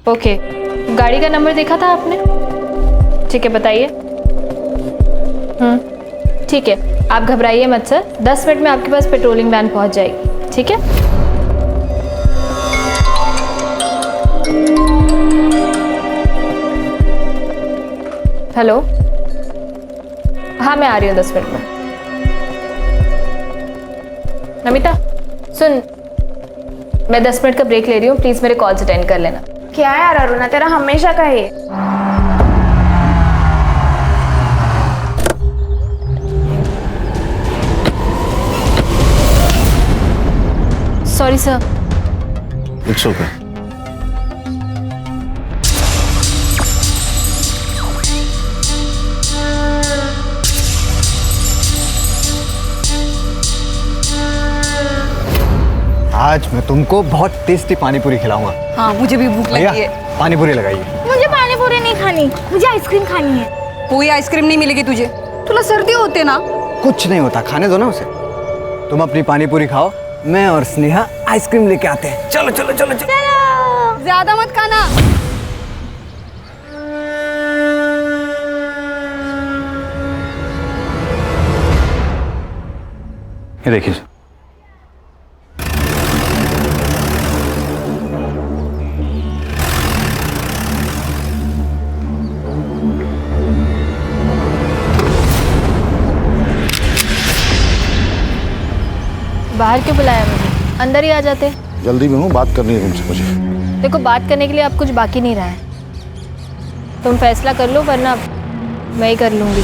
Okay, गाड़ी का number देखा था आपने? ठीक है, बताइए। ठीक है, आप घबराइए मत सर, 10 मिनट में आपके पास पेट्रोलिंग वैन पहुंच जाएगी, ठीक है? हेलो, हाँ मैं आ रही हूँ 10 मिनट में। नमिता सुन, मैं 10 मिनट का ब्रेक ले रही हूँ, प्लीज मेरे कॉल्स अटेंड कर लेना। क्या है यार अरुणा, तेरा हमेशा का है। Sorry sir. It's okay. आज मैं तुमको बहुत टेस्टी पानी पूरी खिलाऊंगा। हाँ मुझे भी भूख लगी है। पानी पूरी लगाइए। मुझे पानी पूरी नहीं खानी, मुझे आइसक्रीम खानी है। कोई आइसक्रीम नहीं मिलेगी तुझे, तुला सर्दी होते ना। कुछ नहीं होता, खाने दो ना उसे। तुम अपनी पानी पूरी खाओ, मैं और स्नेहा आइसक्रीम लेके आते हैं। चलो चलो चलो चलो। ज्यादा मत खाना। ये देखिए सर। बाहर क्यों बुलाया मुझे? अंदर ही आ जाते। जल्दी में हूँ, बात करनी है तुमसे मुझे। देखो, बात करने के लिए अब कुछ बाकी नहीं रहा है। तुम फैसला कर लो, वरना मैं ही कर लूंगी।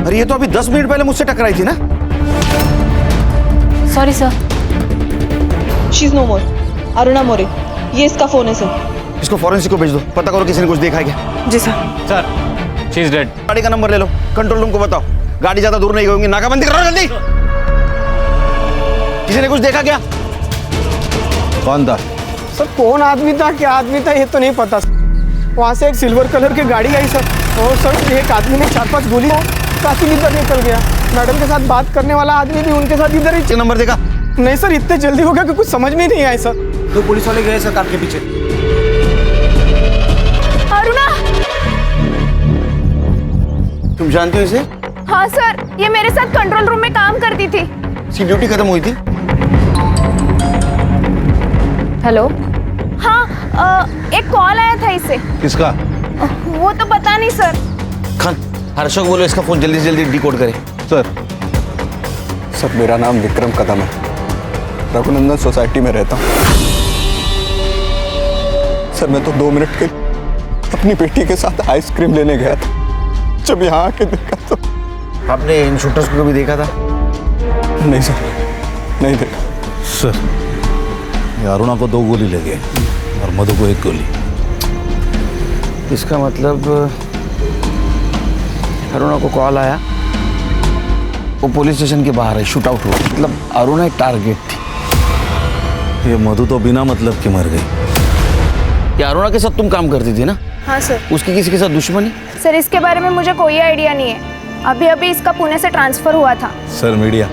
अरे ये तो अभी 10 मिनट पहले मुझसे टकराई थी ना। Sorry sir. She is no more. Aruna More, ये इसका फोन है सर। इसको फॉरेंसिक को भेज दो, पता करो किसी ने कुछ देखा है क्या। जी sir. Sir, she is dead. गाड़ी का नंबर ले लो, कंट्रोल रूम को बताओ। गाड़ी ज्यादा दूर नहीं गई होंगी, नाकाबंदी करो जल्दी। किसी ने कुछ देखा क्या? कौन था? सर कौन आदमी था, क्या आदमी था, ये तो नहीं पता। वहाँ से एक सिल्वर कलर की गाड़ी आई सर, और सर एक आदमी ने 4-5 गोली काफी इधर निकल गया। मैडम के साथ बात करने वाला आदमी भी उनके साथ इधर ही। नंबर देखा? नहीं सर, इतने जल्दी हो गया कि कुछ समझ में ही नहीं आया सर। 2 पुलिस वाले गए सर कार के पीछे। अरुणा। तुम जानते हो इसे? हाँ सर, ये मेरे साथ कंट्रोल रूम में काम करती थी। इसकी ड्यूटी खत्म हुई थी। हेलो। हाँ, एक कॉल आया था इसे। किसका? वो तो पता नहीं सर। खान, हर्षक बोलो इसका फोन जल्दी से जल्दी डिकोड करे। सर मेरा नाम विक्रम कदम है, रघुनंदन सोसाइटी में रहता हूँ। सर मैं तो 2 मिनट के अपनी बेटी के साथ आइसक्रीम लेने गया था, जब यहाँ आके देखा तो। आपने इन शूटर्स को कभी देखा था? नहीं सर, नहीं देखा। सर, ये अरुणा को 2 गोली लगे और मधु को 1 गोली। इसका मतलब अरुणा को कॉल आया, वो पुलिस स्टेशन के बाहर है, शूट आउट हुआ। मतलब अरुणा एक टारगेट थी। ये मधु तो बिना मतलब की मर गई। ये अरुणा के साथ तुम काम करती थी ना? हाँ सर। उसकी किसी के साथ दुश्मनी? सर इसके बारे में मुझे कोई आइडिया नहीं है, अभी अभी इसका पुणे से ट्रांसफर हुआ था। Sir media.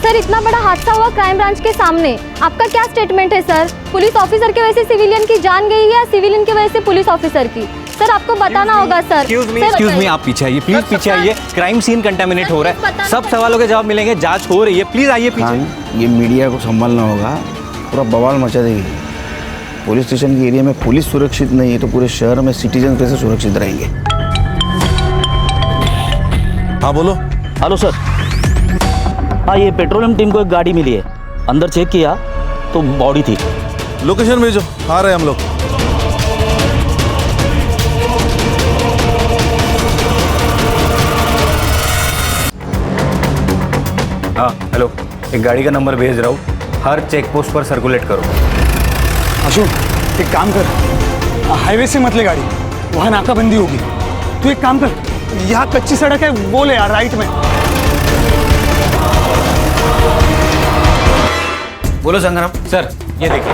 सर इतना बड़ा हादसा हुआ क्राइम ब्रांच के सामने, आपका क्या स्टेटमेंट है सर? पुलिस ऑफिसर की वजह से सिविलियन की जान गई या सिविलियन की वजह से पुलिस ऑफिसर की? सर आपको बताना होगा सर। एक्सक्यूज मी, आप पीछे आइए प्लीज, पीछे आइए। क्राइम सीन कंटामिनेट हो रहा है, सब सवालों के जवाब मिलेंगे, जांच हो रही है, प्लीज आइए पीछे। ये मीडिया को संभालना होगा, पूरा बवाल मचा देगी। पुलिस स्टेशन के एरिया में पुलिस सुरक्षित नहीं है तो पूरे शहर में सिटीजन कैसे सुरक्षित रहेंगे? हाँ बोलो। Hello sir. हाँ, ये पेट्रोलियम टीम को एक गाड़ी मिली है, अंदर चेक किया तो बॉडी थी। लोकेशन भेजो, आ रहे हैं हम लोग। हाँ हेलो, एक गाड़ी का नंबर भेज रहा हूँ, हर चेक पोस्ट पर सर्कुलेट करो। अशोक एक काम कर, हाईवे से मत ले गाड़ी, वहाँ नाकाबंदी होगी। तू एक काम कर, यहाँ कच्ची सड़क है वो ले यार, राइट में। बोलो संग्राम। सर ये देखिए,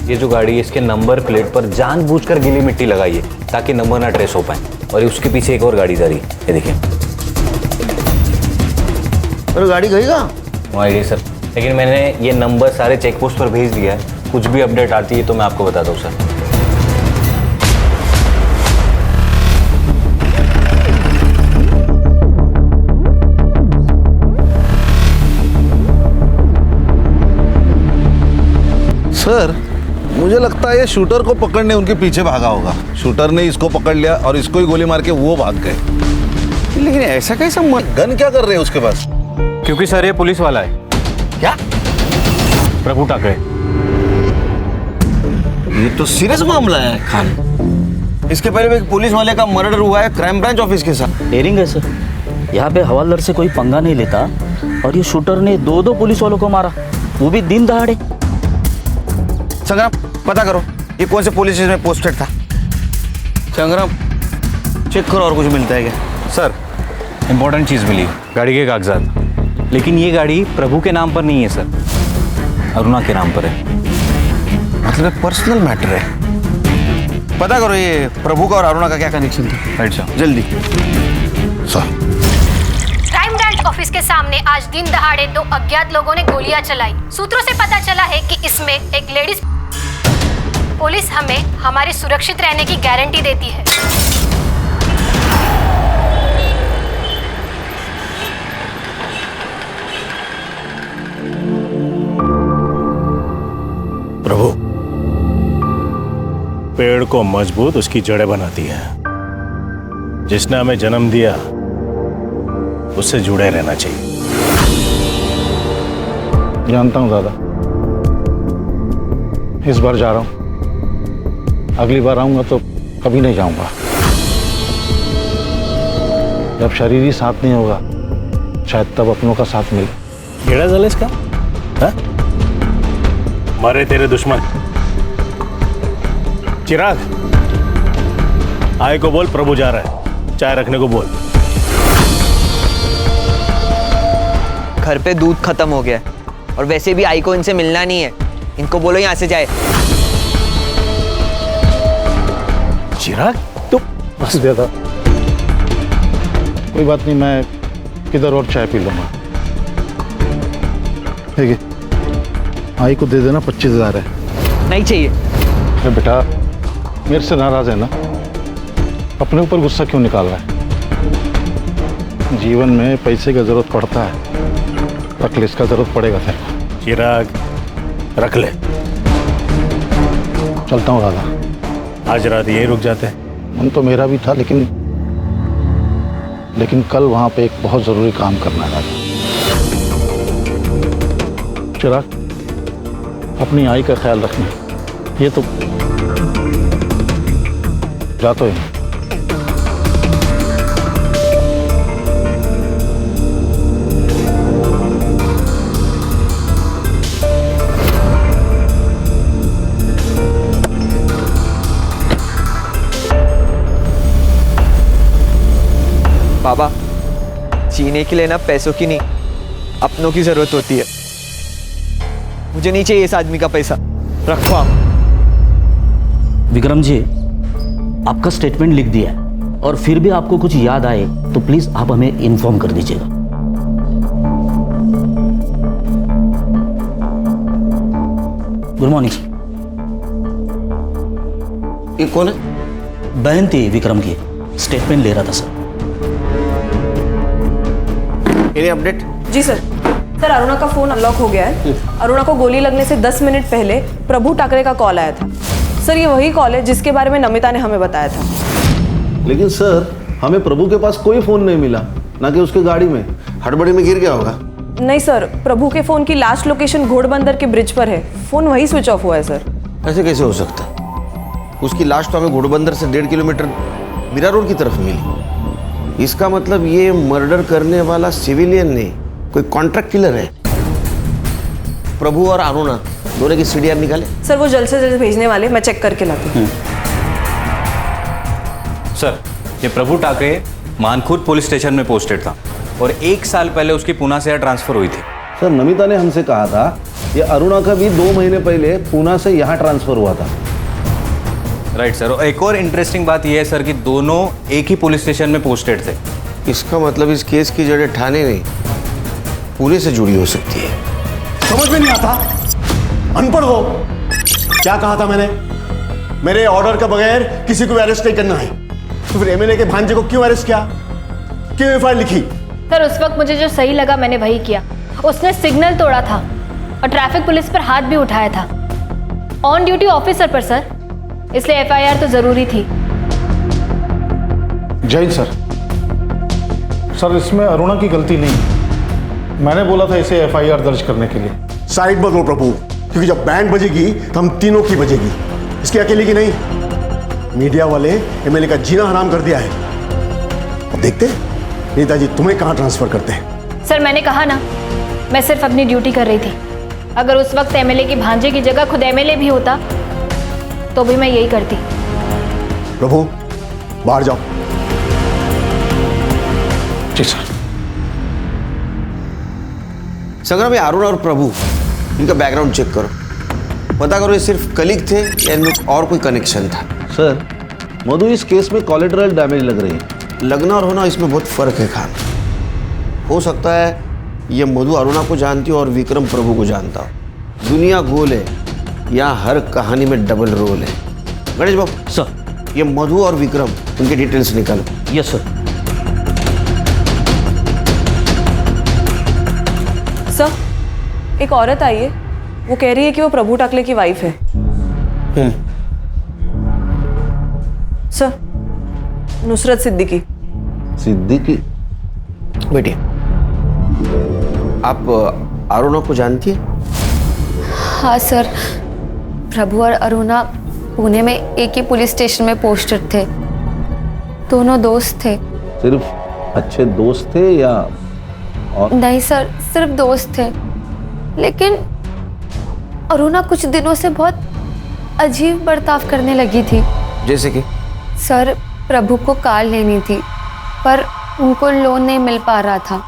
ये जो गाड़ी है इसके नंबर प्लेट पर जानबूझकर गीली मिट्टी लगाई है ताकि नंबर ना ट्रेस हो पाए, और उसके पीछे एक और गाड़ी जा रही है, ये देखिए। अरे गाड़ी गई कहाँ? वो आई सर, लेकिन मैंने ये नंबर सारे चेक पोस्ट पर भेज दिया है, कुछ भी अपडेट आती है तो मैं आपको बताता हूँ सर। सर मुझे लगता है ये शूटर को पकड़ने उनके पीछे भागा होगा। शूटर ने इसको पकड़ लिया और इसको ही गोली मार के वो भाग गए। लेकिन ऐसा कैसा गन क्या कर रहे हैं उसके पास? क्योंकि सर ये पुलिस वाला है। क्या? प्रभु टाकरे। ये तो सीरियस मामला है खान। इसके पहले भी एक पुलिस वाले का मर्डर हुआ है क्राइम ब्रांच ऑफिस के साथ। डेयरिंग है सर, यहाँ पे हवालदार से कोई पंगा नहीं लेता और ये शूटर ने दो पुलिस वालों को मारा, वो भी दिन दहाड़े। संग्राम पता करो ये कौन से पुलिस स्टेशन में पोस्टेड था। संग्राम चेक करो और कुछ मिलता है क्या? सर इंपॉर्टेंट चीज़ मिली, गाड़ी के कागजात, लेकिन ये गाड़ी प्रभु के नाम पर नहीं है सर, अरुणा के नाम पर है। मतलब पर्सनल मैटर है। पता करो ये प्रभु का और अरुणा का क्या कनेक्शन था। राइट सर, जल्दी। सर क्राइम ब्रांच ऑफिस के सामने आज दिन दहाड़े 2 अज्ञात लोगों ने गोलियां चलाई। सूत्रों से पता चला है कि इसमें एक लेडीज। पुलिस हमें हमारी सुरक्षित रहने की गारंटी देती है। प्रभु, पेड़ को मजबूत उसकी जड़ें बनाती है। जिसने हमें जन्म दिया उससे जुड़े रहना चाहिए। जानता हूँ दादा, इस बार जा रहा हूँ, अगली बार आऊंगा तो कभी नहीं जाऊंगा। जब शरीर ही साथ नहीं होगा शायद तब अपनों का साथ मिले। केड़ा जल इसका है? मारे तेरे दुश्मन। चिराग, आय को बोल प्रभु जा रहा है, चाय रखने को बोल। घर पे दूध खत्म हो गया और वैसे भी आई को इनसे मिलना नहीं है, इनको बोलो यहाँ से जाए। चिराग तो बस दादा, कोई बात नहीं, मैं किधर और चाय पी लूंगा। ठीक है, आई को दे देना, 25,000 है। नहीं चाहिए। अरे बेटा मेरे से नाराज है ना, अपने ऊपर गुस्सा क्यों निकाल रहा है? जीवन में पैसे की जरूरत पड़ता है, रख ले, इसका जरूरत पड़ेगा तेरे को। चिराग रख ले। चलता हूँ दादा। आज रात यहीं रुक जाते हैं। मन तो मेरा भी था, लेकिन कल वहाँ पे एक बहुत ज़रूरी काम करना है दादा। चिराग, अपनी आई का ख्याल रखना। ये तो जा तो ही। बाबा, जीने के लिए ना पैसों की नहीं, अपनों की जरूरत होती है। मुझे नहीं चाहिए इस आदमी का पैसा, रखो आप। विक्रम जी, आपका स्टेटमेंट लिख दिया है और फिर भी आपको कुछ याद आए तो प्लीज आप हमें इन्फॉर्म कर दीजिएगा। Good morning sir. ये कौन है? बहन थी विक्रम की, स्टेटमेंट ले रहा था सर। Any update? जी सर, सर अरुणा का फोन अनलॉक हो गया है। अरुणा को गोली लगने से 10 मिनट पहले प्रभु टाकरे का कॉल आया था। सर ये वही कॉल है जिसके बारे में नमिता ने हमें बताया था। लेकिन सर हमें प्रभु के पास कोई फोन नहीं मिला, ना कि उसके गाड़ी में। हड़बड़ी में गिर गया होगा। नहीं सर, प्रभु के फोन की लास्ट लोकेशन घोड़बंदर के ब्रिज पर है। फोन वही स्विच ऑफ हुआ है सर। ऐसे कैसे हो सकता? उसकी लाश तो हमें घोड़बंदर से 1.5 किलोमीटर मीरा रोड की तरफ मिली। इसका मतलब ये मर्डर करने वाला सिविलियन नहीं, कोई कॉन्ट्रैक्ट किलर है। प्रभु और अरुणा दोनों की सीडीआर निकाले। सर वो जल्द से जल्द भेजने वाले, मैं चेक करके लाती हूँ। सर ये प्रभु टाकरे मानखुर्द पुलिस स्टेशन में पोस्टेड था और 1 साल पहले उसकी पुणे से यहाँ ट्रांसफर हुई थी। सर नमिता ने हमसे कहा था ये अरुणा का भी 2 महीने पहले पुणे से यहाँ ट्रांसफर हुआ था। Right sir. और एक और इंटरेस्टिंग बात यह है सर कि दोनों एक ही पुलिस स्टेशन में पोस्टेड थे। इसका मतलब इस केस की जड़ें ठाणे नहीं, पुणे से जुड़ी हो सकती है। समझ में नहीं आता, अनपढ़ हो। क्या कहा था मैंने? मेरे ऑर्डर के बगैर किसी को अरेस्ट नहीं करना है। तो फिर एमएलए के भांजे को क्यों अरेस्ट किया? क्यों एफआईआर लिखी? सर उस वक्त मुझे जो सही लगा मैंने वही किया। उसने सिग्नल तोड़ा था और ट्रैफिक पुलिस पर हाथ भी उठाया था, ऑन ड्यूटी ऑफिसर पर सर, इसलिए एफआईआर तो जरूरी थी। जय सर। सर इसमें अरुणा की गलती नहीं, मैंने बोला था इसे एफआईआर दर्ज करने के लिए। साइड बदलो प्रभु, क्योंकि जब बैंड बजेगी तो हम तीनों की बजेगी, इसकी अकेले की नहीं। मीडिया वाले एमएलए का जीना हराम कर दिया है। अब देखते नेताजी तुम्हें कहां ट्रांसफर करते हैं। सर मैंने कहा ना, मैं सिर्फ अपनी ड्यूटी कर रही थी। अगर उस वक्त एमएलए की भांजे की जगह खुद एमएलए भी होता तो भी मैं यही करती। प्रभु बाहर जाओ। जी सर। संग्राम, ये अरुण और प्रभु, इनका बैकग्राउंड चेक करो, पता करो ये सिर्फ कलीग थे या इनमें और कोई कनेक्शन था। सर मधु इस केस में कोलेटरल डैमेज लग रही है। लगना और होना इसमें बहुत फर्क है खान। हो सकता है ये मधु अरुणा को जानती हो और विक्रम प्रभु को जानता हो। दुनिया गोल है, यहाँ हर कहानी में डबल रोल है। गणेश बाबू सर, ये मधु और विक्रम, उनके डिटेल्स निकालो। Yes sir. सर एक औरत आई है, वो कह रही है कि वो प्रभु टाकले की वाइफ है। सर नुसरत सिद्दीकी। सिद्दीकी? बेटी आप अरुणा को जानती है? हाँ सर, प्रभु और अरुणा पुणे में एक ही पुलिस स्टेशन में पोस्टेड थे। दोनों दोस्त थे। सिर्फ अच्छे दोस्त थे या और? नहीं सर, सिर्फ दोस्त थे। लेकिन अरुणा कुछ दिनों से बहुत अजीब बर्ताव करने लगी थी। जैसे कि? सर प्रभु को कार लेनी थी पर उनको लोन नहीं मिल पा रहा था,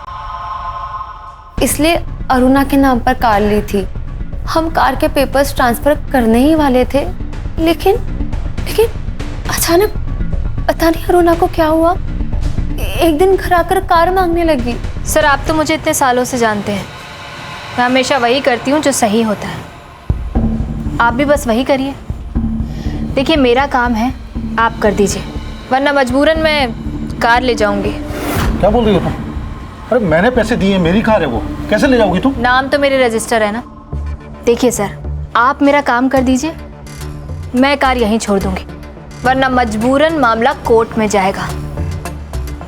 इसलिए अरुणा के नाम पर कार ली थी। हम कार के पेपर्स ट्रांसफर करने ही वाले थे, लेकिन अचानक पता नहीं अरुणा को क्या हुआ, एक दिन घर आकर कार मांगने लगी। सर आप तो मुझे इतने सालों से जानते हैं, मैं हमेशा वही करती हूँ जो सही होता है। आप भी बस वही करिए। देखिए मेरा काम है, आप कर दीजिए, वरना मजबूरन मैं कार ले जाऊंगी। क्या बोल रही हो तुम? अरे मैंने पैसे दिए, मेरी कार है वो, कैसे ले जाओगी तुम? नाम तो मेरे रजिस्टर है ना। देखिए सर, आप मेरा काम कर दीजिए, मैं कार यहीं छोड़ दूंगी, वरना मजबूरन मामला कोर्ट में जाएगा।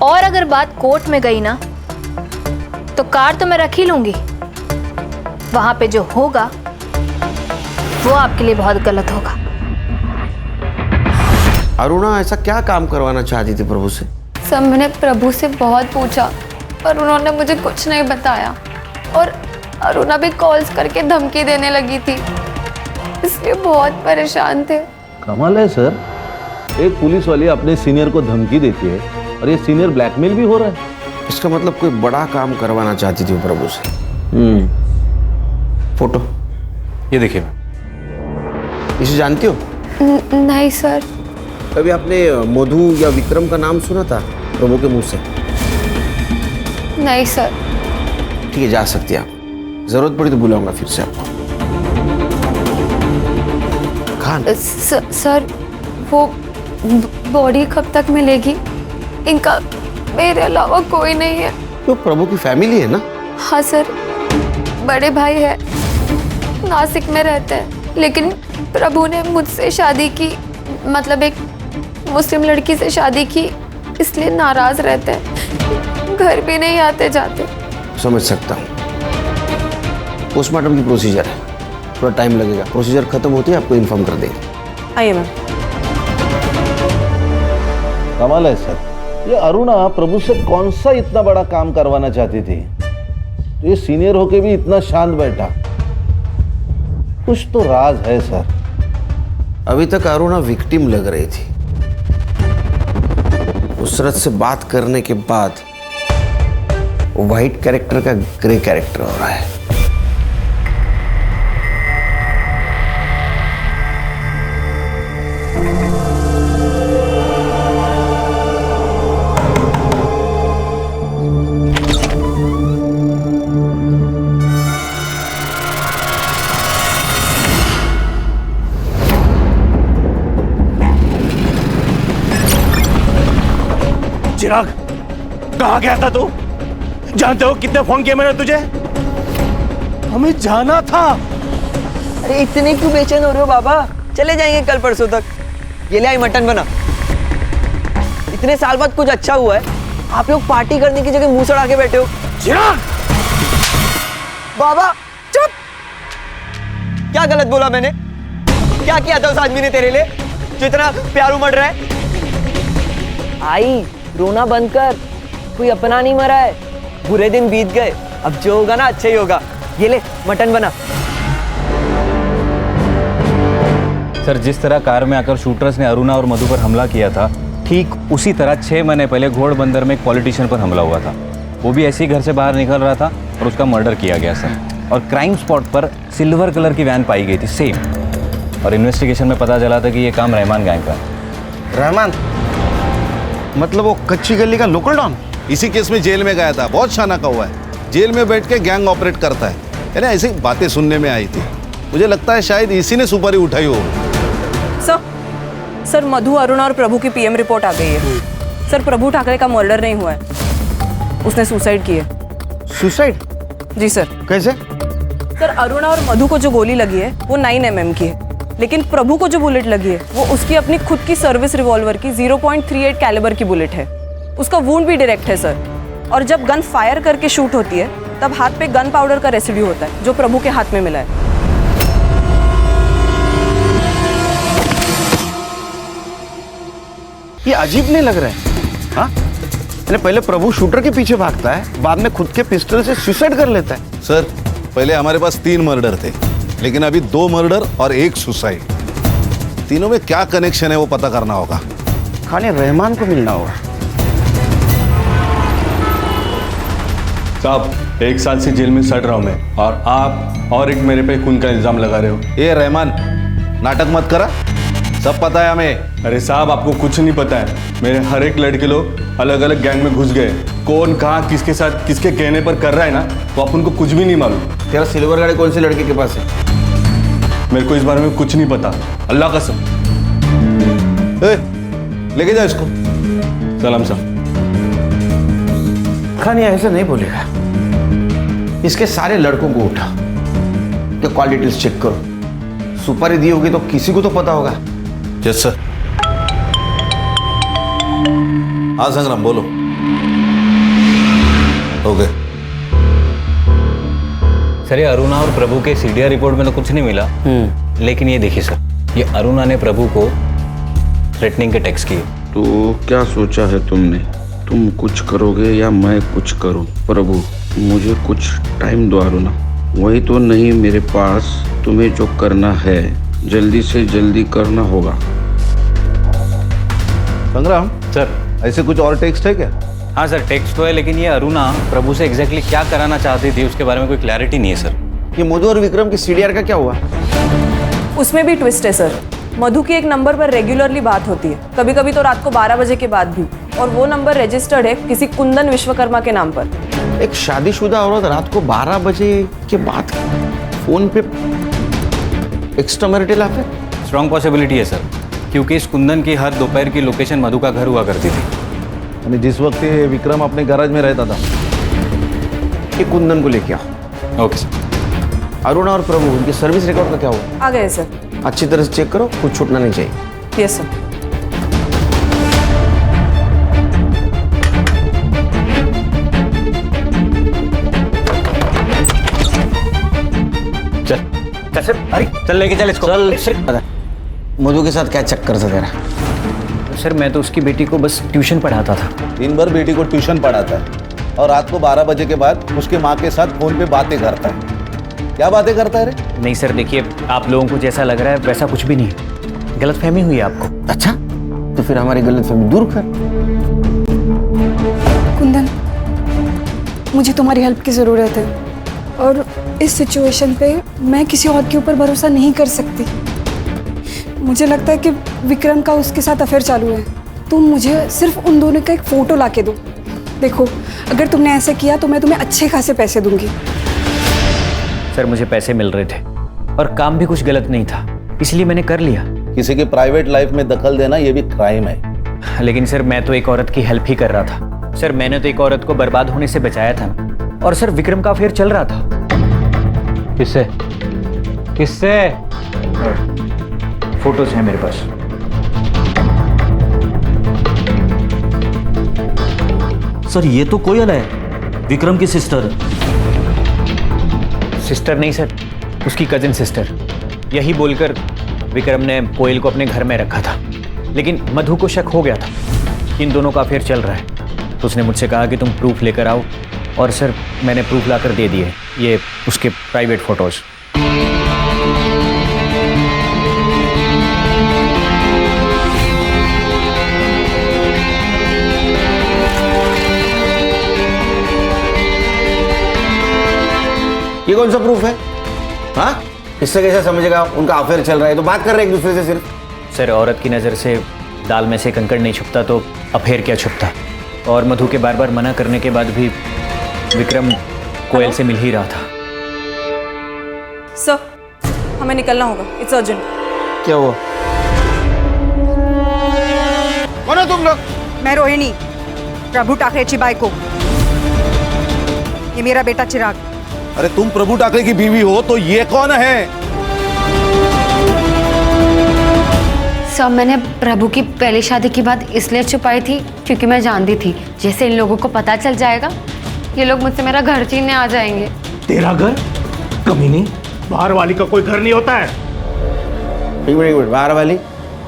और अगर बात कोर्ट में गई ना तो कार तो मैं रख ही लूंगी, वहां पे जो होगा वो आपके लिए बहुत गलत होगा। अरुणा ऐसा क्या काम करवाना चाहती थी प्रभु से? सर मैंने प्रभु से बहुत पूछा पर उन्होंने मुझे कुछ नहीं बताया, और अरुणा भी कॉल्स करके धमकी देने लगी थी, इसलिए बहुत परेशान थे। कमाल है सर, एक पुलिस वाली अपने सीनियर को धमकी देती है और ये सीनियर ब्लैकमेल भी हो रहा है। इसका मतलब कोई बड़ा काम करवाना चाहती थी प्रभु से। फोटो ये देखिए। इसे जानती हो? नहीं सर। कभी आपने मधु या विक्रम का नाम सुना था प्रभु के मुंह से? नहीं सर। ठीक है, जा सकती है आप, जरूरत पड़ी तो बुलाऊंगा फिर से आपको। खान सर वो बॉडी कब तक मिलेगी? इनका मेरे अलावा कोई नहीं है। तो प्रभु की फैमिली है ना? हाँ सर। बड़े भाई है, नासिक में रहते हैं, लेकिन प्रभु ने मुझसे शादी की, मतलब एक मुस्लिम लड़की से शादी की, इसलिए नाराज रहते हैं, घर भी नहीं आते जाते। समझ सकता हूँ। पोस्टमार्टम की प्रोसीजर है, थोड़ा टाइम लगेगा। प्रोसीजर खत्म होती है आपको इन्फॉर्म कर देंगे। आइए मैम। कमाल है सर, ये अरुणा प्रभु से कौन सा इतना बड़ा काम करवाना चाहती थी, तो ये सीनियर होके भी इतना शांत बैठा। कुछ तो राज है सर। अभी तक अरुणा विक्टिम लग रही थी, नुसरत से बात करने के बाद व्हाइट कैरेक्टर का ग्रे कैरेक्टर हो रहा है। चिराग, कहाँ गया था तू? जानते हो कितने फोन किए मैंने तुझे? हमें जाना था। अरे इतने क्यों बेचैन हो रहे हो बाबा? चले जाएंगे कल परसों तक। ये ले आई मटन बना। इतने साल बाद कुछ अच्छा हुआ है, आप लोग पार्टी करने की जगह मुंह सड़ा के बैठे हो। चिराग! बाबा चुप! क्या गलत बोला मैंने? क्या किया था उस आदमी ने तेरे लिए जो इतना प्यार उमड़ रहा है? आई, रोना बंद कर, कोई अपना नहीं मरा है, बुरे दिन बीत गए, अब जो होगा ना अच्छा ही होगा। ये ले मटन बना। सर, जिस तरह कार में आकर शूटर्स ने अरुणा और मधु पर हमला किया था, ठीक उसी तरह 6 महीने पहले घोड़बंदर में एक पॉलिटिशियन पर हमला हुआ था। वो भी ऐसे ही घर से बाहर निकल रहा था और उसका मर्डर किया गया सर। और क्राइम स्पॉट पर सिल्वर कलर की वैन पाई गई थी, सेम। और इन्वेस्टिगेशन में पता चला था कि ये काम रहमान गैंग का है। रहमान मतलब वो कच्ची गली का लोकल डॉन? इसी केस में जेल में गया था, बहुत शाना का हुआ है। जेल में बैठ के गैंग ऑपरेट करता है। यानी ऐसी बातें सुनने में आई थी, मुझे लगता है शायद इसी ने सुपारी उठाई हो। सर, मधु, अरुणा और प्रभु की पीएम रिपोर्ट आ गई है। सर, प्रभु ठाकरे का मर्डर नहीं हुआ है, उसने सुसाइड की है। सुसाइड? जी सर। कैसे? सर, अरुणा और मधु को जो गोली लगी है वो 9 mm की है, लेकिन प्रभु को जो बुलेट लगी है वो उसकी अपनी खुद की सर्विस रिवॉल्वर की 0.38 कैलिबर की बुलेट है। उसका वुंड भी डायरेक्ट है सर। और जब गन फायर करके शूट होती है तब हाथ पे गन पाउडर का रेसिड्यू होता है जो प्रभु के हाथ में मिला है। ये अजीब नहीं लग रहा है? हाँ, पहले प्रभु शूटर के पीछे भागता है, बाद में खुद के पिस्टल से सुसाइड कर लेता है। सर, पहले हमारे पास 3 मर्डर थे, लेकिन अभी 2 मर्डर और 1 सुसाइड। तीनों में क्या कनेक्शन है वो पता करना होगा। खाने रहमान को मिलना होगा। साहब, 1 साल से जेल में सड़ रहा हूं मैं, और आप और एक मेरे पे खून का इल्जाम लगा रहे हो। ये रहमान, नाटक मत करा, सब पता है हमें। अरे साहब, आपको कुछ नहीं पता है। मेरे हर एक लड़के लोग अलग अलग गैंग में घुस गए। कौन कहाँ किसके साथ किसके कहने पर कर रहा है ना, तो अपन को कुछ भी नहीं मालूम। तेरा सिल्वर गाड़ी कौन से लड़के के पास है? मेरे को इस बारे में कुछ नहीं पता, अल्लाह कसम। लेके जाओ इसको। सलाम साहब। खान ये ऐसा नहीं बोलेगा। इसके सारे लड़कों को उठा के कॉल डिटेल्स चेक करो। सुपारी दी होगी तो किसी को तो पता होगा। Yes sir. हाँ संग्राम, बोलो। ओके सर, ये अरुणा और प्रभु के सीडीआर रिपोर्ट में तो कुछ नहीं मिला, लेकिन ये देखिए सर, ये अरुणा ने प्रभु को थ्रेटनिंग के टेक्स्ट किए। तो क्या सोचा है तुमने? तुम कुछ करोगे या मैं कुछ करूं? प्रभु, मुझे कुछ टाइम दो अरुणा। वही तो नहीं मेरे पास। तुम्हें जो करना है जल्दी से जल्दी करना होगा। संग्राम सर, ऐसे कुछ और टेक्स्ट है क्या? हाँ सर, टेक्स्ट तो है, लेकिन ये अरुणा प्रभु से एग्जैक्टली क्या कराना चाहती थी उसके बारे में कोई क्लैरिटी नहीं है सर। ये मधु और विक्रम की सीडीआर का क्या हुआ? उसमें भी ट्विस्ट है सर। मधु की एक नंबर पर रेगुलरली बात होती है, कभी कभी तो रात को 12 बजे के बाद भी, और वो नंबर रजिस्टर्ड है किसी कुंदन विश्वकर्मा के नाम पर। एक शादीशुदा औरत रात को 12 बजे के बाद फोन पे extra marital affair? Strong possibility है सर, क्योंकि इस कुंदन की हर दोपहर की लोकेशन मधु का घर हुआ करती थी। यानी जिस वक्त ये विक्रम अपने गैराज में रहता था। ये कुंदन को लेके आओ। Okay sir. अरुणा और प्रभु उनके सर्विस रिकॉर्ड का क्या हुआ? आ गए सर। अच्छी तरह से चेक करो, कुछ छूटना नहीं चाहिए। Yes sir. चल अरे चल लेके चल इसको। चल। मधु के साथ क्या चक्कर था तेरा? सर मैं तो उसकी बेटी को बस ट्यूशन पढ़ाता था। दिन भर बेटी को ट्यूशन पढ़ाता है और रात को 12 बजे के बाद उसके माँ के साथ फोन पे बातें करता है। क्या बातें करता है रे? नहीं सर देखिए, आप लोगों को जैसा लग रहा है वैसा कुछ भी नहीं, गलतफहमी हुई है आपको। अच्छा, तो फिर हमारी गलतफहमी दूर कर। कुंदन, मुझे तुम्हारी हेल्प की ज़रूरत है और इस सिचुएशन पे मैं किसी और के ऊपर भरोसा नहीं कर सकती। मुझे लगता है कि विक्रम का उसके साथ अफेयर चालू है। तुम मुझे सिर्फ उन दोनों का एक फ़ोटो ला के दो। देखो, अगर तुमने ऐसे किया तो मैं तुम्हें अच्छे खासे पैसे दूंगी। सर मुझे पैसे मिल रहे थे और काम भी कुछ गलत नहीं था, इसलिए मैंने कर लिया। किसी के प्राइवेट लाइफ में दखल देना ये भी क्राइम है। लेकिन सर मैं तो एक औरत की हेल्प ही कर रहा था। सर मैंने तो एक औरत को बर्बाद होने से बचाया था ना। और सर विक्रम का अफेयर चल रहा था। किससे? किससे? फोटोज हैं मेरे पास। सर ये तो कोयल है, विक्रम की सिस्टर। सिस्टर नहीं सर, उसकी कजिन सिस्टर। यही बोलकर विक्रम ने कोयल को अपने घर में रखा था, लेकिन मधु को शक हो गया था कि इन दोनों का अफेयर चल रहा है। तो उसने मुझसे कहा कि तुम प्रूफ लेकर आओ, और सर मैंने प्रूफ लाकर दे दिए, ये उसके प्राइवेट फोटोज। ये कौन सा प्रूफ है? हाँ, इससे कैसे समझेगा उनका अफेयर चल रहा है? तो बात कर रहे हैं एक दूसरे से सिर्फ। सर औरत की नज़र से दाल में से कंकड़ नहीं छुपता, तो अफेयर क्या छुपता। और मधु के बार बार मना करने के बाद भी विक्रम कोयल से मिल ही रहा था। सर हमें निकलना होगा, इट्स अर्जेंट। क्या हुआ? कौन है तुम लोग? मैं रोहिणी, प्रभु ठाकरेची बायको। ये मेरा बेटा चिराग। अरे तुम प्रभु ठाकरे की बीवी हो तो ये कौन है? सर मैंने प्रभु की पहली शादी की बात इसलिए छुपाई थी क्योंकि मैं जानती थी जैसे इन लोगों को पता चल जाएगा ये लोग मुझसे मेरा घर छीनने आ जाएंगे। तेरा घर? कमीनी, बाहर वाली का कोई घर नहीं होता है। एक मिनट, बाहर वाली?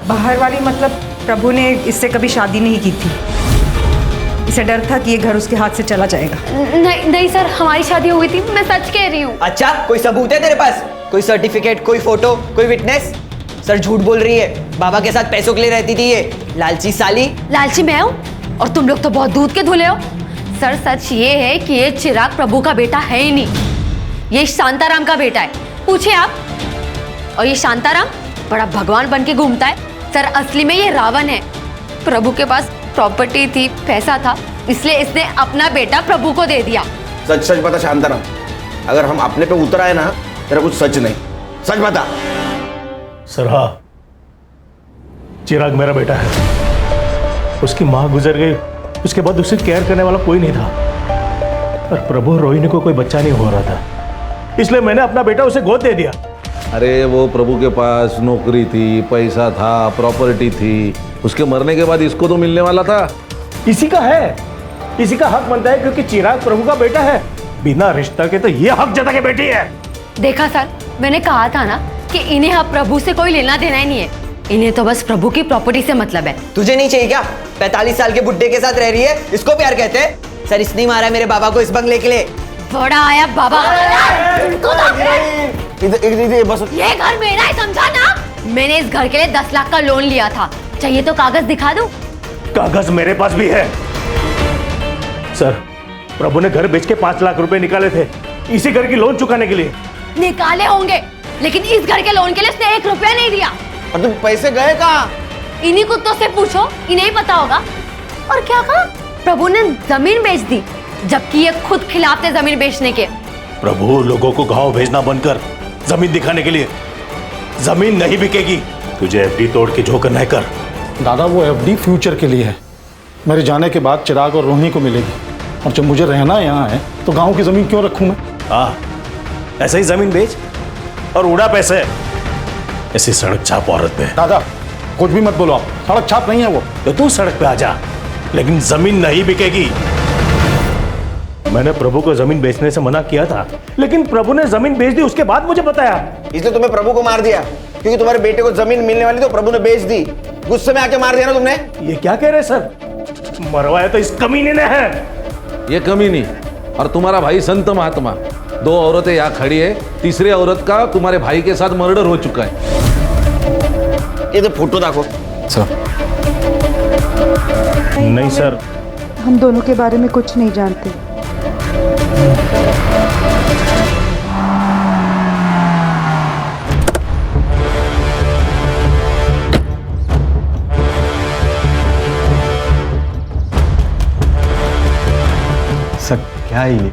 बाहर वाली मतलब प्रभु ने इससे कभी शादी नहीं की थी। इसे डर था कि ये घर उसके हाथ से चला जाएगा। नहीं नहीं सर, हमारी शादी हुई थी, मैं सच कह रही हूँ। अच्छा, कोई सबूत है तेरे पास? कोई सर्टिफिकेट, कोई फोटो, कोई विटनेस? सर झूठ बोल रही है, बाबा के साथ पैसों के लिए रहती थी ये लालची साली। लालची मैं हूँ और तुम लोग तो बहुत दूध के धुले हो। सर सच ये है कि ये चिराग प्रभु का बेटा है ही नहीं, ये शांताराम का बेटा है, पूछे आप। और ये शांताराम बड़ा भगवान बन के घूमता है। सर असली में ये रावण है। प्रभु के पास प्रॉपर्टी थी, पैसा था, इसलिए इसने अपना बेटा प्रभु को दे दिया। सच सच बता शांताराम, अगर हम अपने पे उतर आए ना, तेरा कुछ सच नहीं, सच बता। सर हाँ, चिराग मेरा बेटा है। उसकी माँ गुजर गई, उसके बाद उसे केयर करने वाला कोई नहीं था। पर प्रभु रोहिणी को कोई बच्चा नहीं हो रहा था, इसलिए मैंने अपना बेटा उसे गोद दे दिया। अरे वो प्रभु के पास नौकरी थी, पैसा था, प्रॉपर्टी थी, उसके मरने के बाद इसको तो मिलने वाला था। इसी का है, इसी का हक बनता है क्योंकि चिराग प्रभु का बेटा है। बिना रिश्ता के तो ये हक जता के बेटी है। देखा सर, मैंने कहा था ना कि इन्हें अब प्रभु से कोई लेना देना ही नहीं है, इन्हें तो बस प्रभु की प्रॉपर्टी से मतलब है। तुझे नहीं चाहिए क्या? 45 साल के बुड्ढे के साथ रह रही है, इसको प्यार कहते हैं? सर इसने मारा मेरे बाबा को इस बंगले के लिए। बड़ा आया बाबा। बस ये घर मेरा है, समझा ना? मैंने इस घर के लिए 10 लाख का लोन लिया था, चाहिए तो कागज दिखा दूं? कागज मेरे पास भी है। सर प्रभु ने घर बेच के 5 लाख रुपए निकाले थे इसी घर की लोन चुकाने के लिए। निकाले होंगे, लेकिन इस घर के लोन के लिए उसने 1 रुपया नहीं दिया। और तुम पैसे गए कहाँ? इन्हीं कुत्तों से पूछो, इन्हें ही पता होगा। और क्या कहा? प्रभु ने जमीन बेच दी, जबकि ये खुद खिलाफ थे जमीन बेचने के। प्रभु लोगों को गांव भेजना बंद कर, जमीन दिखाने के लिए। जमीन नहीं बिकेगी, तुझे एफडी तोड़ के जो करना है कर। दादा वो एफडी फ्यूचर के लिए है, मेरे जाने के बाद चिराग और रोहिणी को मिलेगी, और जब मुझे रहना यहाँ है तो गांव की जमीन क्यों रखूं मैं? हाँ, ऐसे ही जमीन बेच और उड़ा पैसे। ऐसी सड़क छाप औरत पे। दादा कुछ भी मत बोलो आप, सड़क छाप नहीं है वो। तो तू सड़क पे आ जा, लेकिन जमीन नहीं बिकेगी। मैंने प्रभु को जमीन बेचने से मना किया था, लेकिन प्रभु ने जमीन बेच दी, उसके बाद मुझे बताया। इसलिए तुम्हें प्रभु को मार दिया क्योंकि तुम्हारे बेटे को जमीन मिलने वाली तो प्रभु ने बेच दी। गुस्से में आके मार दिया ना तुमने। ये क्या कह रहे सर? मरवाया तो इस कमीने ने है। ये कमीनी और तुम्हारा भाई संत महात्मा, दो औरतें यहाँ खड़ी है, तीसरी औरत का तुम्हारे भाई के साथ मर्डर हो चुका है। ये तो फोटो देखो सर। नहीं सर, हम दोनों के बारे में कुछ नहीं जानते। सर क्या है ये?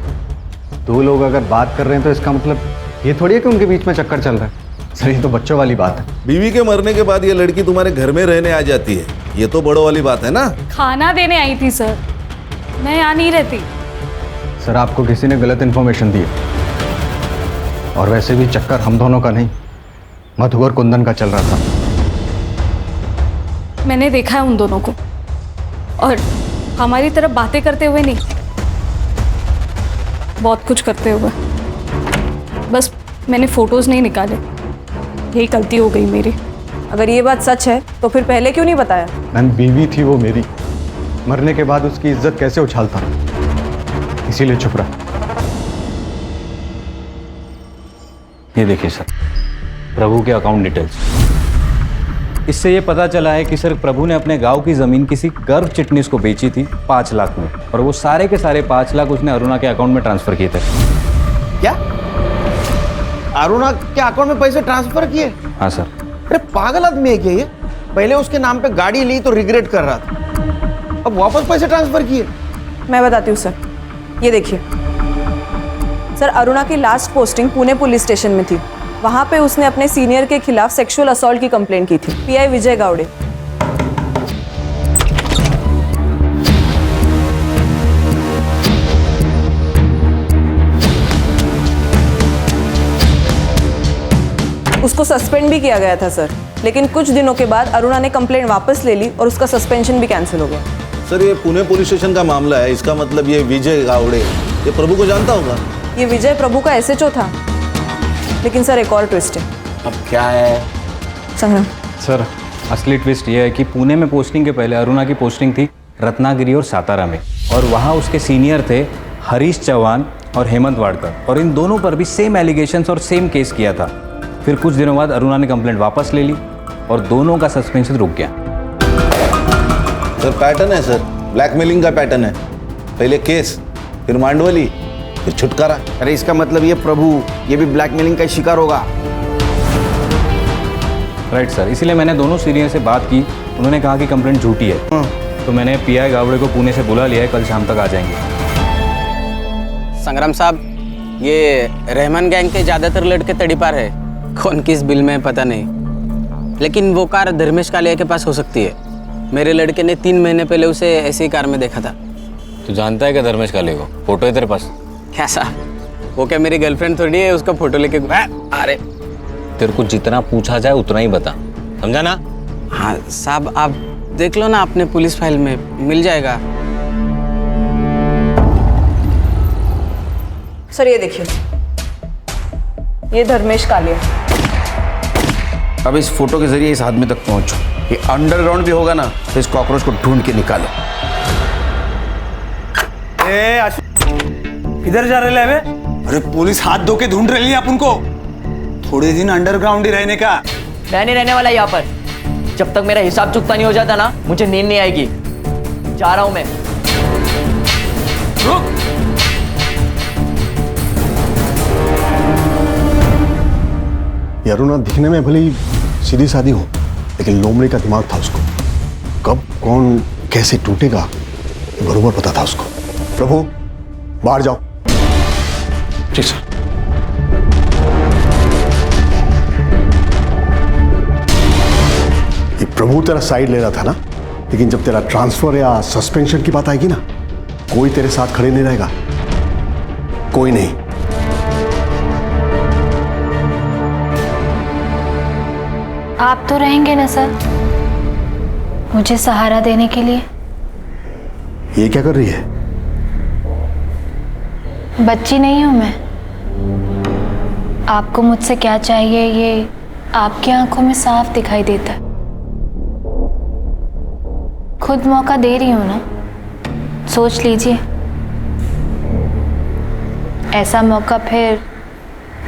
दो लोग अगर बात कर रहे हैं तो इसका मतलब ये थोड़ी है कि उनके बीच में चक्कर चल रहा है। सर ये तो बच्चों वाली बात है। बीवी के मरने के बाद ये लड़की तुम्हारे घर में रहने आ जाती है, ये तो बड़ों वाली बात है ना। खाना देने आई थी सर, मैं यहाँ नहीं रहती। सर आपको किसी ने गलत इन्फॉर्मेशन दी है, और वैसे भी चक्कर हम दोनों का नहीं, मधु और कुंदन का चल रहा था। मैंने देखा है उन दोनों को, और हमारी तरफ बातें करते हुए नहीं, बहुत कुछ करते हुए। बस मैंने फोटोज नहीं निकाले, यही गलती हो गई मेरी। अगर ये बात सच है तो फिर पहले क्यों नहीं बताया? मैम बीवी थी वो मेरी, मरने के बाद उसकी इज्जत कैसे उछालता, इसीलिए चुप रहा। ये देखिए सर, प्रभु के अकाउंट डिटेल्स। इससे ये पता चला है कि सर प्रभु ने अपने गांव की जमीन किसी गर्भ चिटनीस को बेची थी 5 लाख में, और वो सारे के सारे 5 लाख उसने अरुणा के अकाउंट में ट्रांसफर किए थे। क्या अरुणा के अकाउंट में पैसे ट्रांसफर किए? हाँ सर। अरे पागल आदमी है क्या ये? पहले उसके नाम पे गाड़ी ली तो रिग्रेट कर रहा था, अब वापस पैसे ट्रांसफर किए। मैं बताती हूँ सर, ये देखिए सर, अरुणा की last posting Pune police station में थी। वहां पे उसने अपने सीनियर के खिलाफ सेक्सुअल असॉल्ट की कंप्लेंट की थी। पीआई विजय गावड़े। उसको सस्पेंड भी किया गया था सर, लेकिन कुछ दिनों के बाद अरुणा ने कंप्लेंट वापस ले ली और उसका सस्पेंशन भी कैंसिल हो गया। सर ये पुणे पुलिस स्टेशन का मामला है, इसका मतलब ये विजय गावड़े ये प्रभु को जानता होगा। ये विजय प्रभु का एसएचओ था। लेकिन सर एक और ट्विस्ट है। अब क्या है? संग्राम सर असली ट्विस्ट ये है कि पुणे में पोस्टिंग के पहले अरुणा की पोस्टिंग थी रत्नागिरी और सातारा में, और वहाँ उसके सीनियर थे हरीश चौहान और हेमंत वाडकर, और इन दोनों पर भी सेम एलिगेशंस और सेम केस किया था। फिर कुछ दिनों बाद अरुणा ने कंप्लेंट वापस ले ली और दोनों का सस्पेंशन रुक गया। सर पैटर्न है सर, ब्लैकमेलिंग का पैटर्न है। पहले केस, फिर मांडवली, फिर छुटकारा। अरे इसका मतलब ये प्रभु ये भी ब्लैकमेलिंग का शिकार होगा। राइट सर, इसीलिए मैंने दोनों सीनियर से बात की, उन्होंने कहा कि कंप्लेंट झूठी है। तो मैंने पीआई गावड़े को पुणे से बुला लिया है, कल शाम तक आ जाएंगे। संग्राम साहब, ये रहमान गैंग के ज़्यादातर लड़के तड़ीपार है, कौन किस बिल में पता नहीं, लेकिन वो कार धर्मेश कालिया के पास हो सकती है। मेरे लड़के ने 3 महीने पहले उसे ऐसी कार में देखा था। तू जानता है क्या धर्मेश कालिया को? फोटो है तेरे पास? क्या साहब, वो क्या मेरी गर्लफ्रेंड थोड़ी है उसका फोटो लेके? अरे तेरे को जितना पूछा जाए उतना ही बता, समझा ना? हाँ साहब, आप देख लो ना अपने पुलिस फाइल में, मिल जाएगा। सर ये देखिए, ये धर्मेश कालिया। अब इस फोटो के जरिए इस आदमी तक पहुंचो। ये अंडरग्राउंड भी होगा ना तो इस कॉकरोच को ढूंढ के निकालो। किधर जा रहे हैं? अरे पुलिस हाथ धो के ढूंढ रही है अपन को। थोड़े दिन अंडरग्राउंड ही रहने का। मैं नहीं रहने वाला यहाँ पर। जब तक मेरा हिसाब चुकता नहीं हो जाता ना, मुझे नींद नहीं आएगी। जा रहा हूं मैं। रुक। ये अरुणा दिखने में भले ही सीधी सादी हो, लेकिन लोमड़ी का दिमाग था उसको। कब कौन कैसे टूटेगा बरोबर पता था उसको। प्रभु बाहर जाओ। जी सर। ये प्रभु तेरा साइड ले रहा था ना, लेकिन जब तेरा ट्रांसफर या सस्पेंशन की बात आएगी ना, कोई तेरे साथ खड़े नहीं रहेगा, कोई नहीं। आप तो रहेंगे ना सर, मुझे सहारा देने के लिए? ये क्या कर रही है? बच्ची नहीं हूं मैं। आपको मुझसे क्या चाहिए ये आपकी आंखों में साफ दिखाई देता है। खुद मौका दे रही हूं ना, सोच लीजिए। ऐसा मौका फिर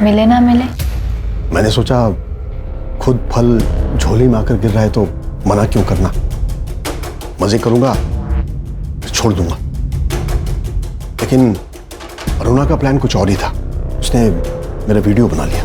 मिले ना मिले। मैंने सोचा खुद फल झोली में आकर गिर रहा है तो मना क्यों करना, मजे करूंगा फिर छोड़ दूंगा। लेकिन अरुणा का प्लान कुछ और ही था। उसने मेरा वीडियो बना लिया।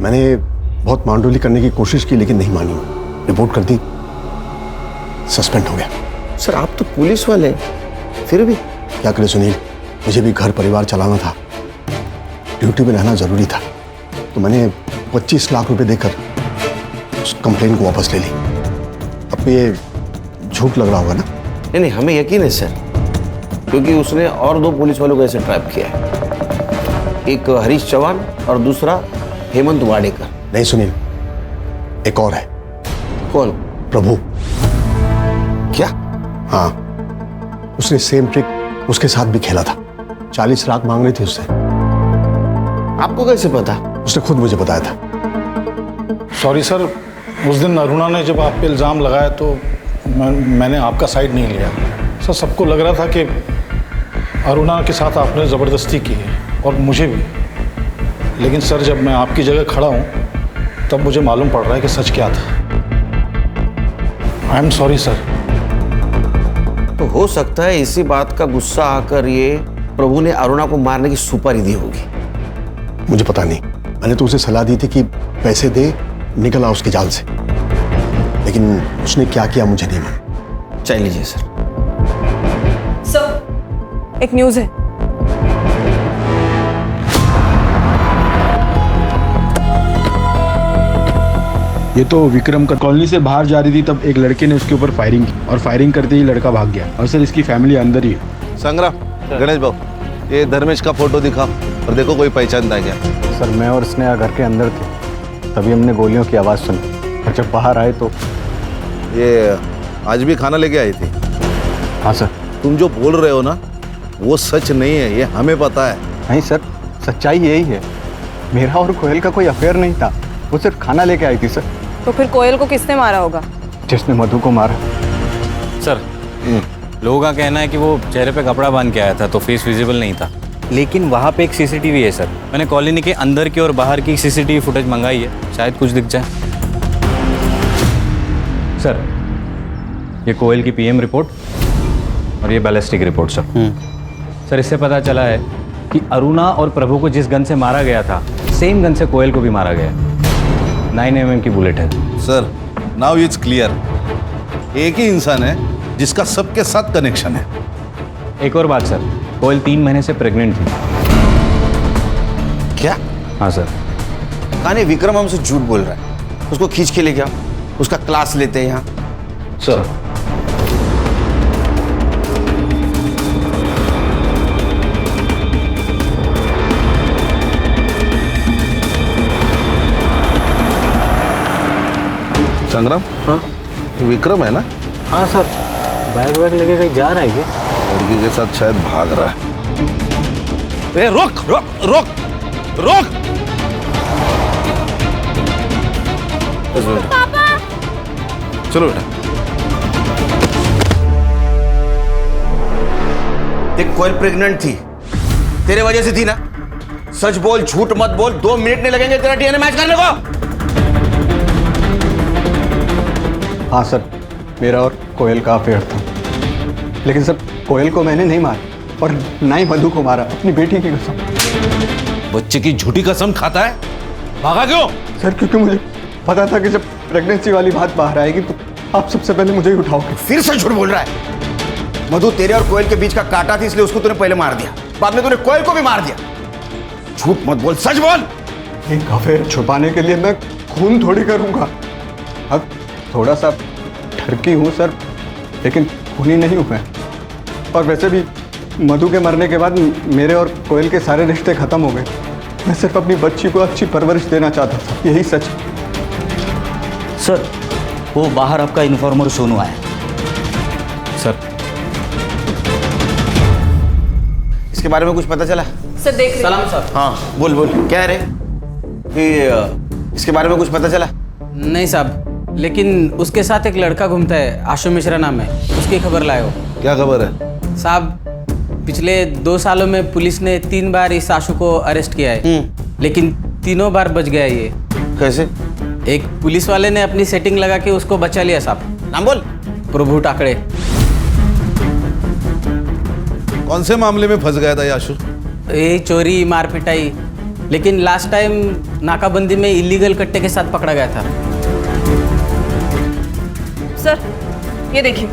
मैंने बहुत मांडोली करने की कोशिश की लेकिन नहीं मानी, रिपोर्ट कर दी, सस्पेंड हो गया। सर आप तो पुलिस वाले हैं, फिर भी क्या करे सुनील, मुझे भी घर परिवार चलाना था, ड्यूटी में रहना जरूरी था, तो मैंने 25 लाख रुपए देकर उस कंप्लेन को वापस ले ली। अब ये झूठ लग रहा होगा ना? नहीं नहीं, हमें यकीन है सर, क्योंकि उसने और 2 पुलिस वालों को ऐसे ट्रैप किया है, एक हरीश चौहान और दूसरा हेमंत वाडेकर। नहीं सुनील, एक और है। कौन? प्रभु। क्या? हाँ, उसने सेम ट्रिक उसके साथ भी खेला था। 40 लाख मांग रही थी उससे। आपको कैसे पता? उसने खुद मुझे बताया था। सॉरी सर, उस दिन अरुणा ने जब आप पे इल्ज़ाम लगाया तो मैंने आपका साइड नहीं लिया सर। सबको लग रहा था कि अरुणा के साथ आपने ज़बरदस्ती की है और मुझे भी, लेकिन सर जब मैं आपकी जगह खड़ा हूँ तब मुझे मालूम पड़ रहा है कि सच क्या था। I am sorry sir. तो हो सकता है इसी बात का गुस्सा आकर ये प्रभु ने अरुणा को मारने की सुपारी दी होगी। मुझे पता नहीं, मैंने तो उसे सलाह दी थी कि पैसे दे, निकल आ उसके जाल से, लेकिन उसने क्या किया मुझे नहीं मालूम। चल लीजिए सर। सर एक न्यूज़ है। ये तो विक्रम का कॉलोनी से बाहर जा रही थी, तब एक लड़के ने उसके ऊपर फायरिंग की और फायरिंग करते ही लड़का भाग गया। और सर इसकी फैमिली अंदर ही है। संग्राम, गणेश बाबू, ये धर्मेश का फोटो दिखा और देखो कोई पहचानता है क्या? सर मैं और स्नेहा घर के अंदर थे, तभी हमने गोलियों की आवाज़ सुनी और जब बाहर आए तो ये आज भी खाना लेके आई थी? हाँ सर। तुम जो बोल रहे हो ना वो सच नहीं है, ये हमें पता है। नहीं सर, सच्चाई यही है, मेरा और कोयल का कोई अफेयर नहीं था, वो सिर्फ खाना लेके आई थी सर। तो फिर कोयल को किसने मारा होगा? जिसने मधु को मारा। सर लोगों का कहना है कि वो चेहरे पे कपड़ा बांध के आया था तो फेस विजिबल नहीं था, लेकिन वहाँ पे एक सीसीटीवी है सर। मैंने कॉलोनी के अंदर की और बाहर की सीसीटीवी फुटेज मंगाई है, शायद कुछ दिख जाए। सर ये कोयल की पीएम रिपोर्ट और ये बैलिस्टिक रिपोर्ट सर। सर इससे पता चला है कि अरुणा और प्रभु को जिस गन से मारा गया था सेम गन से कोयल को भी मारा गया। 9 mm की बुलेट है। सर नाउ इट्स क्लियर, एक ही इंसान है जिसका सबके साथ कनेक्शन है। एक और बात सर, कोयल 3 महीने से प्रेग्नेंट थी। क्या? हाँ सर। कहानी विक्रम हमसे झूठ बोल रहा है, उसको खींच के ले गया, उसका क्लास लेते हैं यहाँ। सर संग्राम, हाँ विक्रम है ना? हाँ सर, बैग वैग लेके कहीं जा रहा है क्या? लड़की के साथ शायद भाग रहा है। रोक रोक रोक रोक! पापा! चलो बेटा। देख कोयल प्रेग्नेंट थी, तेरे वजह से थी ना। सच बोल, झूठ मत बोल, 2 मिनट नहीं लगेंगे तेरा डीएनए मैच करने को। हाँ सर, मेरा और कोयल का अफेयर था, लेकिन सर कोयल को मैंने नहीं मारा और ना ही मधु को मारा, अपनी बेटी की कसम। बच्चे की झूठी कसम खाता है, भागा क्यों? सर क्योंकि मुझे पता था कि जब प्रेगनेंसी वाली बात बाहर आएगी तो आप सबसे पहले मुझे ही उठाओगे। फिर से झूठ बोल रहा है। मधु तेरे और कोयल के बीच का कांटा थी, इसलिए उसको तूने पहले मार दिया, बाद में तूने कोयल को भी मार दिया। झूठ मत बोल, सच बोल। एक अफेयर छुपाने के लिए मैं खून थोड़ी करूंगा। अब थोड़ा सा ठरकी हूँ सर, लेकिन खूनी नहीं हूँ मैं। और वैसे भी मधु के मरने के बाद मेरे और कोयल के सारे रिश्ते खत्म हो गए। मैं सिर्फ अपनी बच्ची को अच्छी परवरिश देना चाहता था, यही सच। सर वो बाहर आपका इन्फॉर्मर सोनू आया। सर इसके बारे में कुछ पता चला? सर देख रहे सलाम सर। हाँ बोल बोल, क्या है रे? इसके बारे में कुछ पता चला? नहीं साहब, लेकिन उसके साथ एक लड़का घूमता है, आशु मिश्रा नाम है, उसकी खबर लाए हो। क्या खबर है? साहब पिछले 2 सालों में पुलिस ने 3 बार इस आशु को अरेस्ट किया है, लेकिन तीनों बार बच गया ये। कैसे? एक पुलिस वाले ने अपनी सेटिंग लगा के उसको बचा लिया साहब। नाम बोल। प्रभु टाकड़े। कौन से मामले में फंस गया था ये आशु? यही चोरी मार पिटाई, लेकिन लास्ट टाइम नाकाबंदी में इलीगल कट्टे के साथ पकड़ा गया था। सर ये देखिए,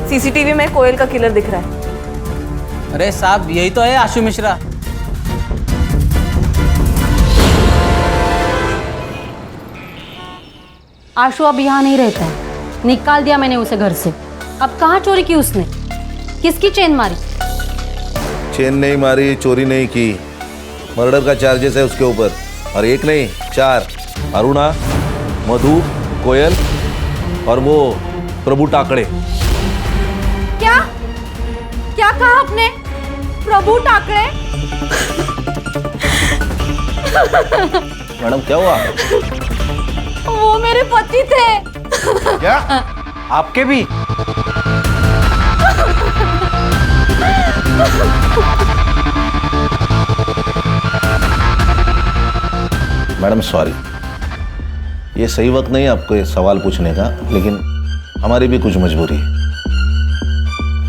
सीसीटीवी में कोयल का किलर दिख रहा है। अरे साहब यही तो है आशु मिश्रा। आशु अब यहाँ नहीं रहता है, निकाल दिया मैंने उसे घर से। अब कहाँ चोरी की उसने? किसकी चेन मारी? चेन नहीं मारी, चोरी नहीं की, मर्डर का चार्जेस है उसके ऊपर। और एक नहीं 4, अरुणा, मधु, कोयल और वो प्रभु टाकड़े। क्या क्या कहा आपने? प्रभु टाकड़े? मैडम क्या हुआ? वो मेरे पति थे। क्या? आपके भी? मैडम सॉरी, ये सही वक्त नहीं है आपको ये सवाल पूछने का, लेकिन हमारी भी कुछ मजबूरी है।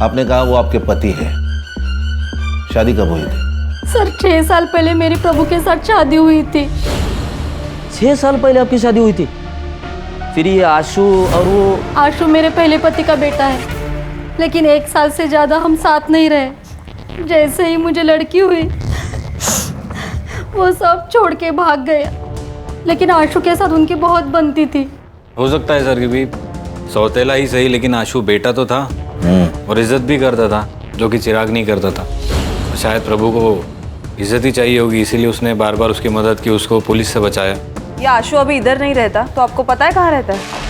आपने कहा वो आपके पति है, शादी कब हुई थी? सर 6 साल पहले मेरी प्रभु के साथ शादी हुई थी। 6 साल पहले आपकी शादी हुई थी? फिर ये आशु और वो? आशु मेरे पहले पति का बेटा है, लेकिन 1 साल से ज्यादा हम साथ नहीं रहे। जैसे ही मुझे लड़की हुई वो सब छोड़ के भाग गया, लेकिन आशु के साथ उनकी बहुत बनती थी। हो सकता है सर कि भी सौतेला ही सही, लेकिन आशु बेटा तो था और इज्जत भी करता था, जो कि चिराग नहीं करता था। तो शायद प्रभु को इज्जत ही चाहिए होगी, इसीलिए उसने बार बार उसकी मदद की, उसको पुलिस से बचाया। ये आशु अभी इधर नहीं रहता, तो आपको पता है कहाँ रहता है?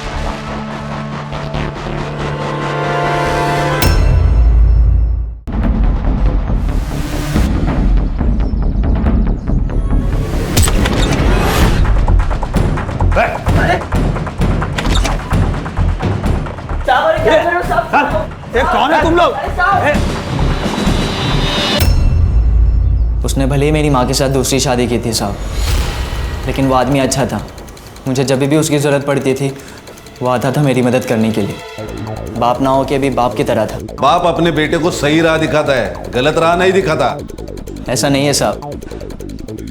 कौन है तुम लोग? उसने भले ही मेरी माँ के साथ दूसरी शादी की थी साहब, लेकिन वो आदमी अच्छा था। मुझे जब भी उसकी ज़रूरत पड़ती थी वो आता था मेरी मदद करने के लिए। बाप ना हो के भी बाप की तरह था। बाप अपने बेटे को सही राह दिखाता है, गलत राह नहीं दिखाता। ऐसा नहीं है साहब,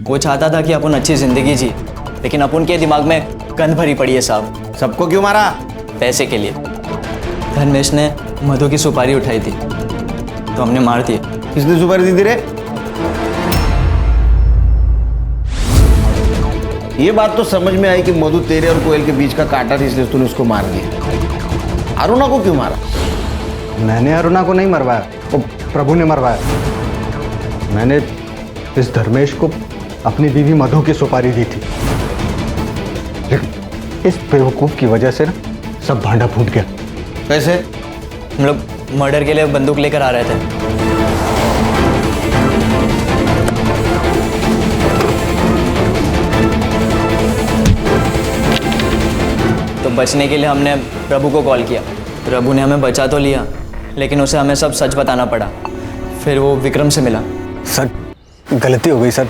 वो चाहता था कि अपन अच्छी ज़िंदगी जी, लेकिन अपन के दिमाग में गंद भरी पड़ी है साहब। सबको क्यों मारा? पैसे के लिए। धर्मेश ने मधु की सुपारी उठाई थी तो हमने मार दिया। किसने सुपारी दी थी रे? ये बात तो समझ में आई कि मधु तेरे और कोयल के बीच का कांटा थी, इसलिए तूने उसको मार दिया। अरुणा को क्यों मारा? मैंने अरुणा को नहीं मरवाया, वो प्रभु ने मरवाया। मैंने इस धर्मेश को अपनी बीवी मधु की सुपारी दी थी, लेकिन इस बेवकूफ की वजह से ना सब भांडा फूट गया। कैसे? हम लोग मर्डर के लिए बंदूक लेकर आ रहे थे, तो बचने के लिए हमने प्रभु को कॉल किया। प्रभु ने हमें बचा तो लिया, लेकिन उसे हमें सब सच बताना पड़ा। फिर वो विक्रम से मिला। सर गलती हो गई सर,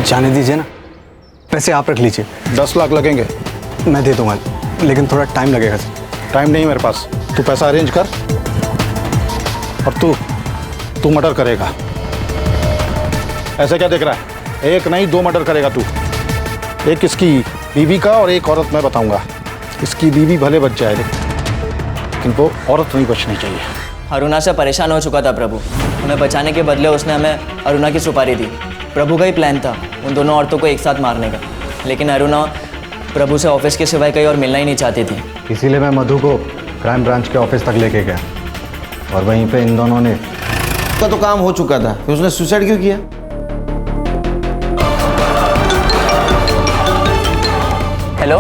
जाने दीजिए ना। पैसे आप रख लीजिए। 10 लाख लगेंगे। मैं दे दूंगा, लेकिन थोड़ा टाइम लगेगा सर। टाइम नहीं मेरे पास, तू पैसा अरेंज कर और तू मर्डर करेगा। ऐसे क्या देख रहा है? 1 नहीं 2 मर्डर करेगा तू। एक इसकी बीवी का और एक औरत मैं बताऊंगा। इसकी बीवी भले बच जाए, लेकिन वो औरत नहीं बचनी चाहिए। अरुणा से परेशान हो चुका था प्रभु, हमें बचाने के बदले उसने हमें अरुणा की सुपारी दी। प्रभु का ही प्लान था उन दोनों औरतों को एक साथ मारने का, लेकिन अरुणा प्रभु से ऑफिस के सिवाय कहीं और मिलना ही नहीं चाहती थी। इसीलिए मैं मधु को क्राइम ब्रांच के ऑफिस तक लेके गया और वहीं पे इन दोनों ने। उसका तो काम हो चुका था, फिर उसने सुसाइड क्यों किया? हेलो,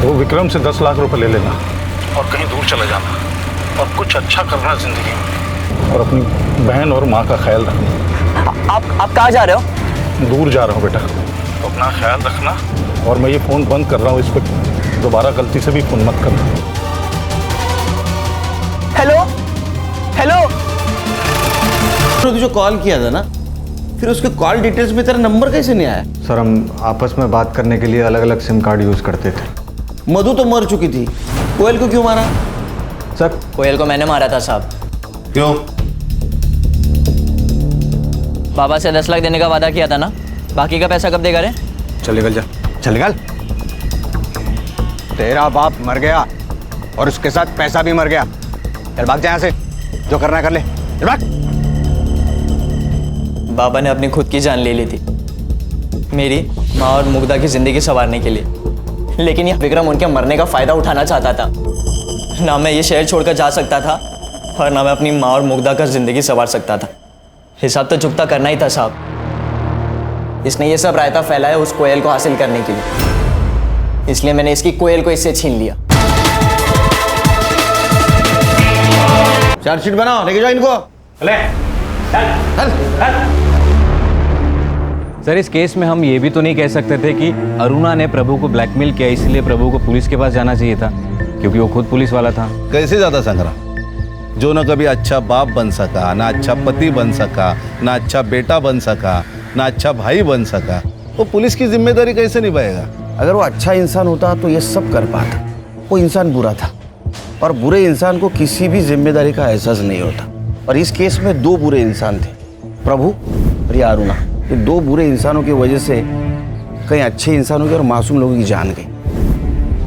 वो विक्रम से 10 लाख रुपए ले लेना और कहीं दूर चले जाना और कुछ अच्छा करना जिंदगी में, और अपनी बहन और माँ का ख्याल रखना। आप कहाँ जा रहे हो? दूर जा रहा हूँ बेटा, तो अपना ख्याल रखना। और मैं ये फ़ोन बंद कर रहा हूँ, इस पर दोबारा गलती से भी फ़ोन मत करना। हेलो हेलो, तो जो कॉल किया था ना, फिर उसके कॉल डिटेल्स में तेरा नंबर कैसे नहीं आया? सर हम आपस में बात करने के लिए अलग अलग सिम कार्ड यूज़ करते थे। मधु तो मर चुकी थी, कोयल को क्यों मारा? सर कोयल को मैंने मारा था साहब। क्यों? बाबा से 10 लाख देने का वादा किया था ना, बाकी का पैसा कब देगा रे? चल निकल जा, चल निकल। तेरा बाप मर गया और उसके साथ पैसा भी मर गया। चल भाग जा यहाँ से, जो करना है कर ले, चल भाग। बाबा ने अपनी खुद की जान ले ली थी मेरी, माँ और मुग्धा की जिंदगी संवारने के लिए, लेकिन यह विक्रम उनके मरने का फायदा उठाना चाहता था। ना मैं ये शहर छोड़कर जा सकता था और ना मैं अपनी माँ और मुग्धा का जिंदगी संवार सकता था। हिसाब तो चुकता करना ही था साहब। इसने ये सब रायता फैलाया उस कोयल को हासिल करने के लिए, इसलिए मैंने इसकी कोयल को इससे छीन लिया। चार्जशीट बनाओ, लेके जाओ इनको। सर इस केस में हम ये भी तो नहीं कह सकते थे कि अरुणा ने प्रभु को ब्लैकमेल किया, इसलिए प्रभु को पुलिस के पास जाना चाहिए था, क्योंकि वो खुद पुलिस वाला था। कैसे ज्यादा संग्राम, जो न कभी अच्छा बाप बन सका, ना अच्छा पति बन सका, ना अच्छा बेटा बन सका, ना अच्छा भाई बन सका, वो पुलिस की जिम्मेदारी कैसे निभाएगा? अगर वो अच्छा इंसान होता तो ये सब कर पाता। वो इंसान बुरा था, और बुरे इंसान को किसी भी जिम्मेदारी का एहसास नहीं होता। और इस केस में 2 बुरे इंसान थे, प्रभु और ये अरुणा। ये 2 बुरे इंसानों की वजह से कई अच्छे इंसानों की और मासूम लोगों की जान गई।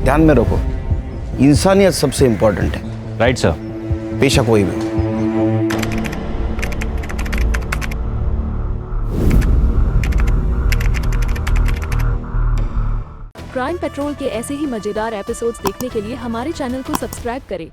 ध्यान में रखो, इंसानियत सबसे इंपॉर्टेंट है। Right sir. बेशक कोई भी। क्राइम पेट्रोल के ऐसे ही मजेदार एपिसोड्स देखने के लिए हमारे चैनल को सब्सक्राइब करें